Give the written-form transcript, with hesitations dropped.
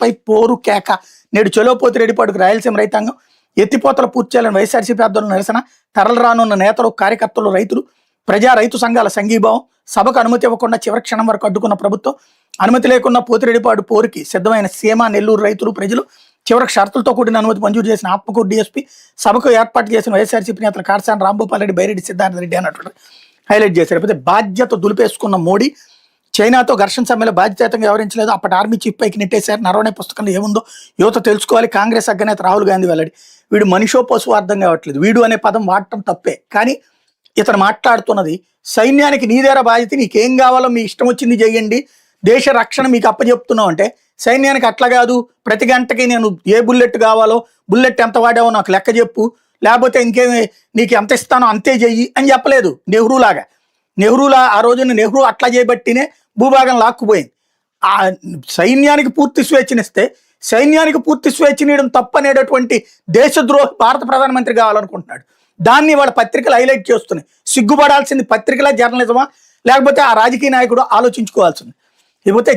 పై పోరు కేక నేడు చెలోపోతి రెడ్డిపాడుకు రాయలసీమ రైతాంగం ఎత్తిపోతల పూర్తి చేయాలని వైఎస్ఆర్సీపీ ఆధ్వర్యంలో నిరసన తరలి రానున్న నేతలు కార్యకర్తలు రైతులు ప్రజా రైతు సంఘాల సంఘీభావం సభకు అనుమతి ఇవ్వకుండా చివరి క్షణం వరకు అడ్డుకున్న ప్రభుత్వం అనుమతి లేకుండా పోతిరెడ్డిపాడు పోరుకి సిద్ధమైన సీమ నెల్లూరు రైతులు ప్రజలు చివరికి షరతులతో కూడిన అనుమతి మంజూరు చేసిన ఆత్మకూరు డీఎస్పీ సభకు ఏర్పాటు చేసిన వైఎస్ఆర్సీపీ నేతలు కారసాని రాంభూపాల్ రెడ్డి బైరెడ్డి సిద్ధార్థ రెడ్డి అన్నట్టు హైలైట్ చేశారు. అయితే బాధ్యత దులిపేసుకున్న మోడీ చైనాతో ఘర్షణ సమ్మెలో బాధ్యతంగా వ్యవహరించలేదు. అప్పటి ఆర్మీ చీఫ్ పైకి నెట్టేశారు. నరవణే పుస్తకంలో ఏముందో యువత తెలుసుకోవాలి. కాంగ్రెస్ అగ్రనేత రాహుల్ గాంధీ వెల్లడి. వీడు మనిషో పశువు అర్థం కావట్లేదు. వీడు అనే పదం వాడటం తప్పే, కానీ ఇతను మాట్లాడుతున్నది సైన్యానికి నీదేరా బాధ్యత, నీకేం కావాలో మీ ఇష్టం వచ్చింది చేయండి, దేశ రక్షణ మీకు అప్పచెప్తున్నావు అంటే సైన్యానికి అట్లా కాదు, ప్రతి గంటకి నేను ఏ బుల్లెట్ కావాలో బుల్లెట్ ఎంత వాడావో నాకు లెక్క చెప్పు, లేకపోతే ఇంకేమి నీకు ఎంత ఇస్తానో అంతే చెయ్యి అని చెప్పలేదు. నెహ్రూలా ఆ రోజున నెహ్రూ అట్లా చేయబట్టినే భూభాగం లాక్కుపోయింది. ఆ సైన్యానికి పూర్తి స్వేచ్ఛనిస్తే సైన్యానికి పూర్తి స్వేచ్ఛనియడం తప్పనేటటువంటి దేశద్రోహి భారత ప్రధానమంత్రి కావాలనుకుంటున్నాడు. దాన్ని వాళ్ళ పత్రికలు హైలైట్ చేస్తున్నాయి. సిగ్గుపడాల్సింది పత్రికల జర్నలిజమా లేకపోతే ఆ రాజకీయ నాయకుడు ఆలోచించుకోవాల్సింది. లేకపోతే